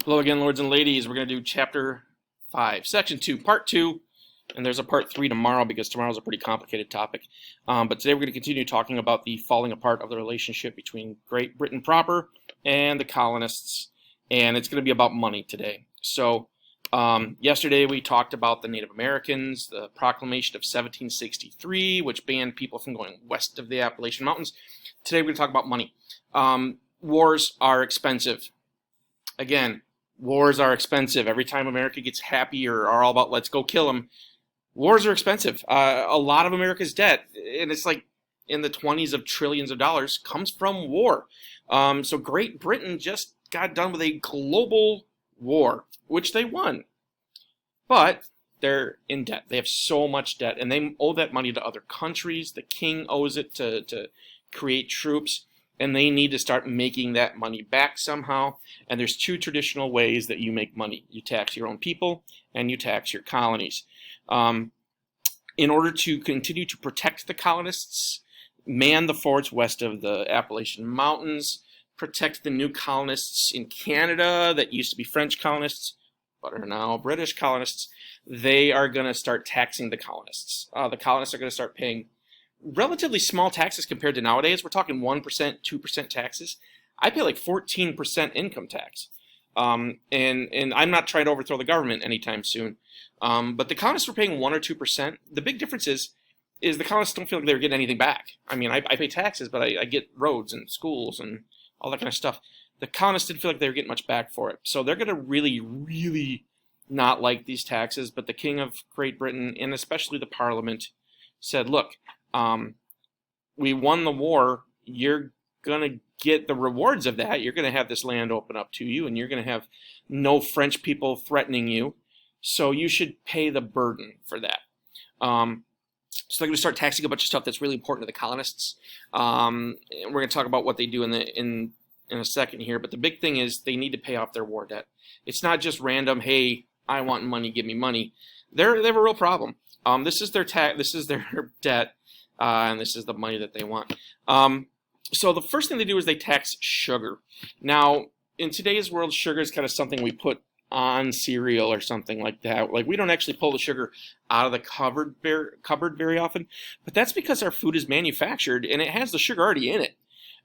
Hello again, lords and ladies. We're going to do Chapter 5, Section 2, Part 2, and there's a Part 3 tomorrow because tomorrow's a pretty complicated topic. But today we're going to continue talking about the falling apart of the relationship between Great Britain proper and the colonists, and it's going to be about money today. So, yesterday we talked about the Native Americans, the Proclamation of 1763, which banned people from going west of the Appalachian Mountains. Today we're going to talk about money. Wars are expensive. Again, wars are expensive. Every time America gets happy or are all about let's go kill them, wars are expensive. A lot of America's debt, and it's like in the 20s of trillions of dollars, comes from war. So Great Britain just got done with a global war, which they won. But they're in debt. They have so much debt, and they owe that money to other countries. The king owes it to create troops. And they need to start making that money back somehow. And there's two traditional ways that you make money. You tax your own people, and you tax your colonies. In order to continue to protect the colonists, man the forts west of the Appalachian Mountains, protect the new colonists in Canada that used to be French colonists, but are now British colonists, they are going to start taxing the colonists. The colonists are going to start paying relatively small taxes compared to nowadays. We're talking 1%, 2% taxes. I pay like 14% income tax. And I'm not trying to overthrow the government anytime soon. But the colonists were paying 1 or 2%. The big difference is the colonists don't feel like they're getting anything back. I mean, I pay taxes, but I get roads and schools and all that kind of stuff. The colonists didn't feel like they were getting much back for it. So they're going to really, really not like these taxes. But the King of Great Britain, and especially the Parliament, said, look, we won the war. You're going to get the rewards of that. You're going to have this land open up to you, and you're going to have no French people threatening you. So you should pay the burden for that. So they're going to start taxing a bunch of stuff that's really important to the colonists. And we're going to talk about what they do in a second here. But the big thing is they need to pay off their war debt. It's not just random, hey, I want money, give me money. They have a real problem. This is their debt. And this is the money that they want. So the first thing they do is they tax sugar. Now, in today's world, sugar is kind of something we put on cereal or something like that. Like, we don't actually pull the sugar out of the cupboard very often. But that's because our food is manufactured, and it has the sugar already in it.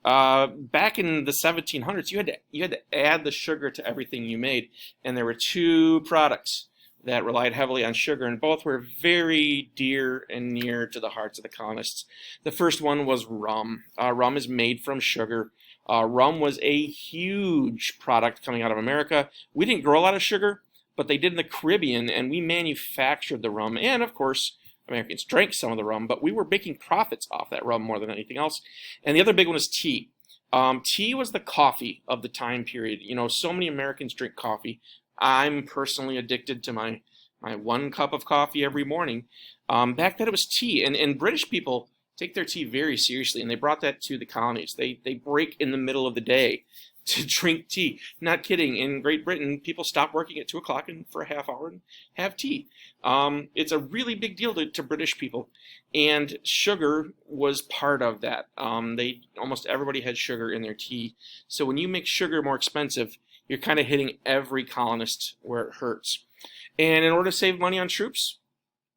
Back in the 1700s, you had to add the sugar to everything you made. And there were two products that relied heavily on sugar, and both were very dear and near to the hearts of the colonists. The first one was rum. Rum is made from sugar. Rum was a huge product coming out of America. We didn't grow a lot of sugar, but they did in the Caribbean, and we manufactured the rum. And, of course, Americans drank some of the rum, but we were making profits off that rum more than anything else. And the other big one is tea. Tea was the coffee of the time period. You know, so many Americans drink coffee. I'm personally addicted to my 1 cup of coffee every morning. Back then it was tea, and British people take their tea very seriously, and they brought that to the colonies. They break in the middle of the day to drink tea. Not kidding. In Great Britain, people stop working at 2 o'clock and for a half hour and have tea. It's a really big deal to British people, and sugar was part of that. Almost everybody had sugar in their tea. So when you make sugar more expensive, you're kind of hitting every colonist where it hurts. And in order to save money on troops,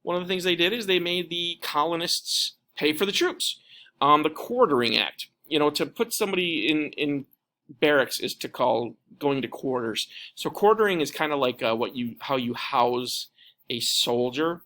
one of the things they did is they made the colonists pay for the troops. The Quartering Act, to put somebody in barracks is to call going to quarters. So quartering is kind of like how you house a soldier.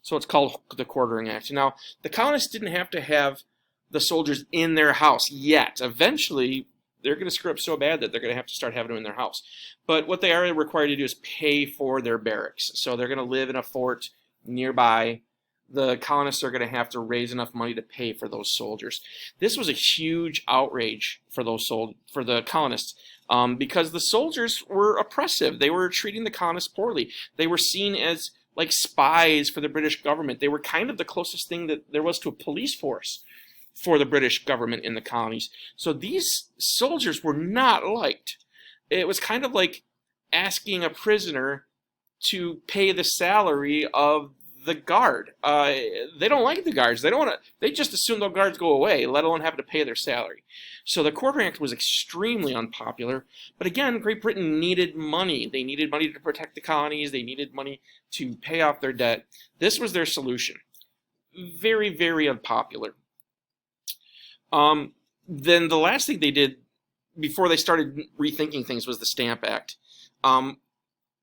So it's called the Quartering Act. Now, the colonists didn't have to have the soldiers in their house yet. Eventually, they're going to screw up so bad that they're going to have to start having them in their house. But what they are required to do is pay for their barracks. So they're going to live in a fort nearby. The colonists are going to have to raise enough money to pay for those soldiers. This was a huge outrage for the colonists because the soldiers were oppressive. They were treating the colonists poorly. They were seen as like spies for the British government. They were kind of the closest thing that there was to a police force for the British government in the colonies. So these soldiers were not liked. It was kind of like asking a prisoner to pay the salary of the guard. They don't like the guards. They don't want to. They just assume the guards go away, let alone having to pay their salary. So the Quartering Act was extremely unpopular. But again, Great Britain needed money. They needed money to protect the colonies. They needed money to pay off their debt. This was their solution. Very, very unpopular. Then the last thing they did before they started rethinking things was the Stamp Act.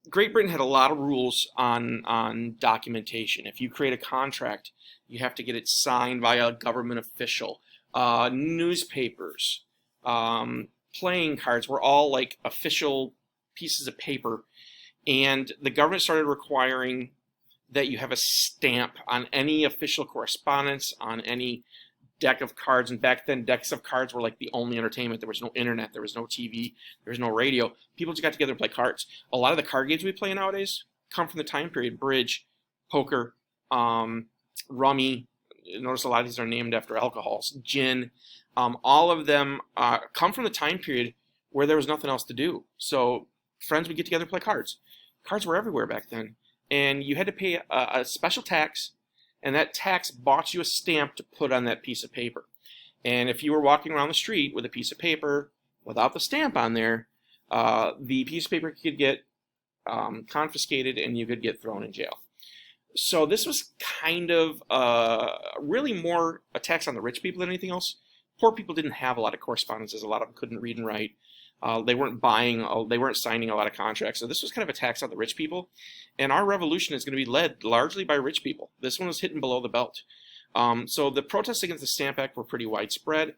Great Britain had a lot of rules on documentation. If you create a contract, you have to get it signed by a government official. Newspapers, playing cards were all like official pieces of paper. And the government started requiring that you have a stamp on any official correspondence, on any deck of cards. And back then, decks of cards were like the only entertainment. There was no internet, there was no TV, there was no radio. People just got together to play cards. A lot of the card games we play nowadays come from the time period: bridge, poker, rummy. Notice a lot of these are named after alcohols. Gin. All of them come from the time period where there was nothing else to do. So friends would get together to play cards. Cards were everywhere back then. And you had to pay a special tax, and that tax bought you a stamp to put on that piece of paper. And if you were walking around the street with a piece of paper without the stamp on there, the piece of paper could get confiscated and you could get thrown in jail. So this was kind of really more a tax on the rich people than anything else. Poor people didn't have a lot of correspondences. A lot of them couldn't read and write. They weren't signing a lot of contracts. So this was kind of a tax on the rich people. And our revolution is going to be led largely by rich people. This one was hitting below the belt. So the protests against the Stamp Act were pretty widespread.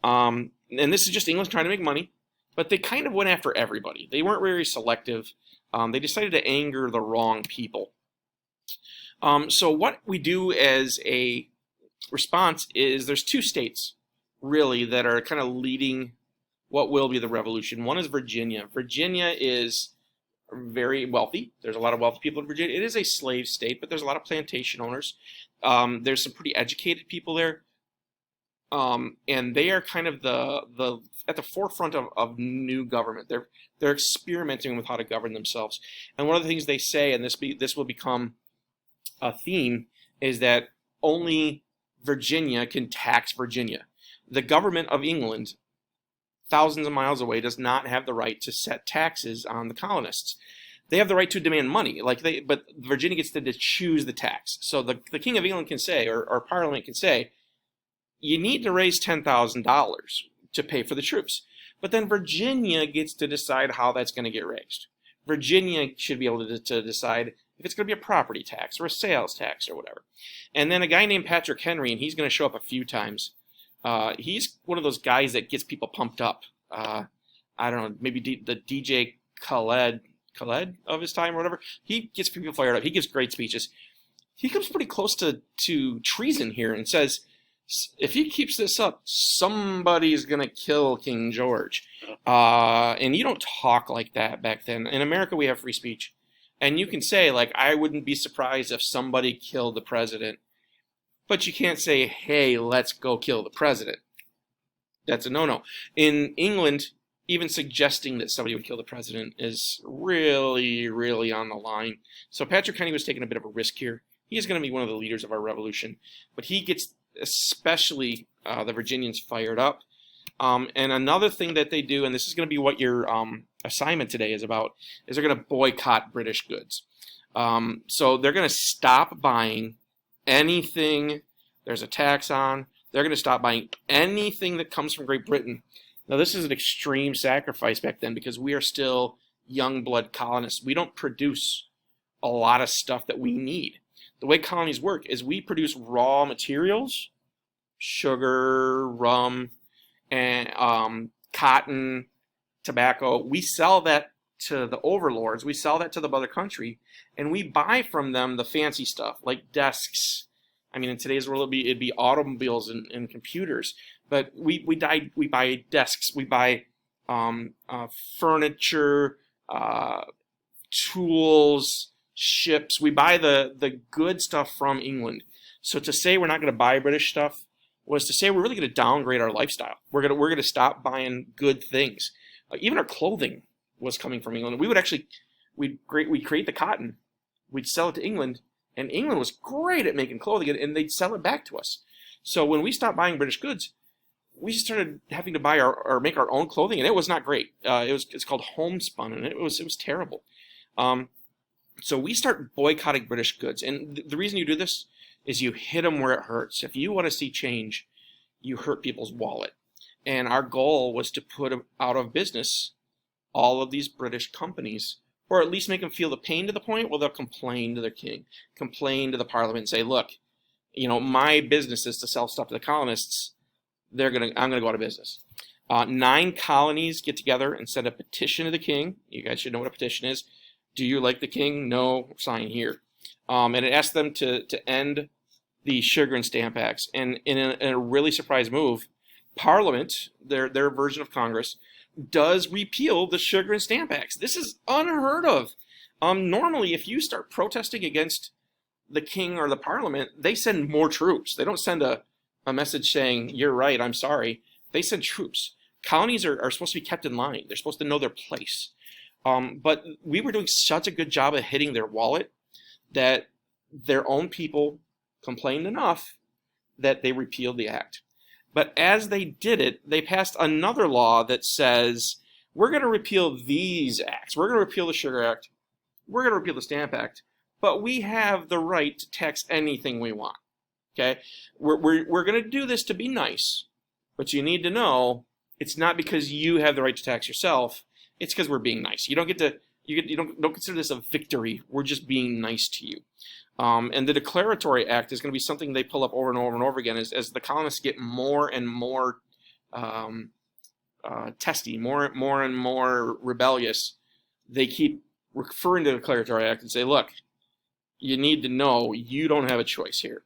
And this is just England trying to make money. But they kind of went after everybody. They weren't very selective. They decided to anger the wrong people. So what we do as a response is there's two states, really, that are kind of leading what will be the revolution. One is Virginia. Virginia is very wealthy. There's a lot of wealthy people in Virginia. It is a slave state, but there's a lot of plantation owners. There's some pretty educated people there. And they are kind of at the forefront of new government. They're experimenting with how to govern themselves. And one of the things they say, and this will become a theme, is that only Virginia can tax Virginia. The government of England, thousands of miles away, does not have the right to set taxes on the colonists. They have the right to demand money, but Virginia gets to choose the tax. So the King of England can say, or Parliament can say, you need to raise $10,000 to pay for the troops. But then Virginia gets to decide how that's going to get raised. Virginia should be able to decide if it's going to be a property tax or a sales tax or whatever. And then a guy named Patrick Henry, and he's going to show up a few times. He's one of those guys that gets people pumped up. I don't know, maybe the DJ Khaled of his time or whatever. He gets people fired up. He gives great speeches. He comes pretty close to treason here and says, if he keeps this up, somebody's going to kill King George. And you don't talk like that back then. In America, we have free speech. And you can say, like, I wouldn't be surprised if somebody killed the president. But you can't say, hey, let's go kill the president. That's a no-no. In England, even suggesting that somebody would kill the president is really, really on the line. So Patrick Henry was taking a bit of a risk here. He is going to be one of the leaders of our revolution. But he gets especially the Virginians fired up. And another thing that they do, and this is going to be what your assignment today is about, is they're going to boycott British goods. So they're going to stop buying anything there's a tax on. They're going to stop buying anything that comes from Great Britain. Now, this is an extreme sacrifice back then because we are still young blood colonists. We don't produce a lot of stuff that we need. The way colonies work is we produce raw materials, sugar, rum, and cotton, tobacco. We sell that to the overlords. We sell that to the mother country, and we buy from them the fancy stuff like desks. I mean, in today's world, it'd be automobiles and computers. But we buy desks. We buy furniture, tools, ships. We buy the good stuff from England. So to say we're not going to buy British stuff was to say we're really going to downgrade our lifestyle. We're going to stop buying good things. Even our clothing was coming from England. We'd create the cotton, we'd sell it to England, And England was great at making clothing, and they'd sell it back to us. So when we stopped buying British goods, we started having to buy or make our own clothing, and it was not great. It's called homespun, and it was terrible. So we start boycotting British goods, and the reason you do this is you hit them where it hurts. If you want to see change, you hurt people's wallet. And our goal was to put out of business all of these British companies, or at least make them feel the pain to the point where they'll complain to their king, complain to the parliament, and say, look, my business is to sell stuff to the colonists. I'm gonna go out of business. 9 colonies get together and send a petition to the king. You guys should know what a petition is. Do you like the king? No, sign here. And it asks them to end the Sugar and Stamp Acts. And in a really surprise move, Parliament, their version of Congress, does repeal the Sugar and Stamp Acts. This is unheard of. Normally, if you start protesting against the king or the Parliament, they send more troops. They don't send a message saying, you're right, I'm sorry. They send troops. Colonies are supposed to be kept in line. They're supposed to know their place. But we were doing such a good job of hitting their wallet that their own people complained enough that they repealed the act. But as they did it, they passed another law that says, we're going to repeal these acts. We're going to repeal the Sugar Act. We're going to repeal the Stamp Act. But we have the right to tax anything we want. Okay? We're going to do this to be nice. But you need to know, it's not because you have the right to tax yourself. It's because we're being nice. You don't get to, don't consider this a victory. We're just being nice to you. And the Declaratory Act is going to be something they pull up over and over and over again as the colonists get more and more testy, more and more rebellious. They keep referring to the Declaratory Act and say, look, you need to know you don't have a choice here.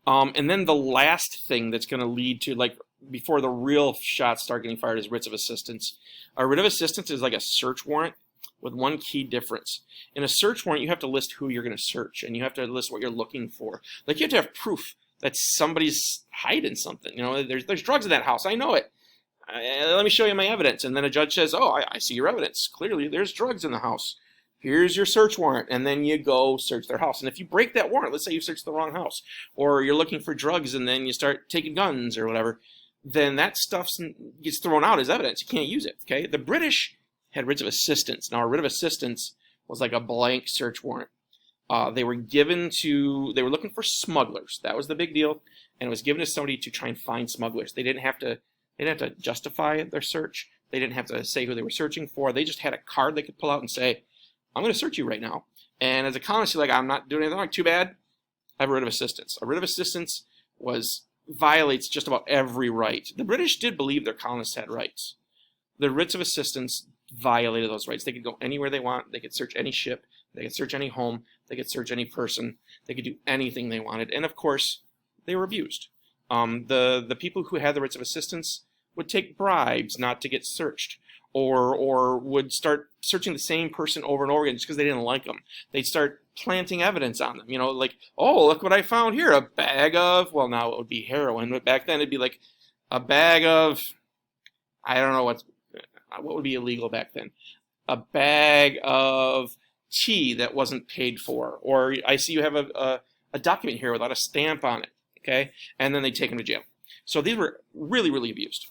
And then the last thing that's going to lead to, like, before the real shots start getting fired, is writs of assistance. A writ of assistance is like a search warrant with one key difference. In a search warrant, you have to list who you're going to search, and you have to list what you're looking for. Like, you have to have proof that somebody's hiding something. There's drugs in that house. I know it. Let me show you my evidence. And then a judge says, oh, I see your evidence. Clearly, there's drugs in the house. Here's your search warrant. And then you go search their house. And if you break that warrant, let's say you searched the wrong house, or you're looking for drugs and then you start taking guns or whatever, then that stuff gets thrown out as evidence. You can't use it. Okay? The British had writs of assistance. Now, a writ of assistance was like a blank search warrant. They were looking for smugglers. That was the big deal. And it was given to somebody to try and find smugglers. They didn't have to justify their search. They didn't have to say who they were searching for. They just had a card they could pull out and say, I'm going to search you right now. And as a colonist, you're like, I'm not doing anything wrong. Too bad. I have a writ of assistance. A writ of assistance violates just about every right. The British did believe their colonists had rights. The writs of assistance violated those rights. They could go anywhere they want. They could search any ship. They could search any home. They could search any person. They could do anything they wanted. And of course, they were abused. The people who had the writs of assistance would take bribes not to get searched, or would start searching the same person over and over again just because they didn't like them. They'd start planting evidence on them. Like, oh, look what I found here. A bag of, well, now it would be heroin, but back then it'd be like a bag of, I don't know what would be illegal back then. A bag of tea that wasn't paid for. Or I see you have a document here without a stamp on it. Okay? And then they take them to jail. So these were really, really abused.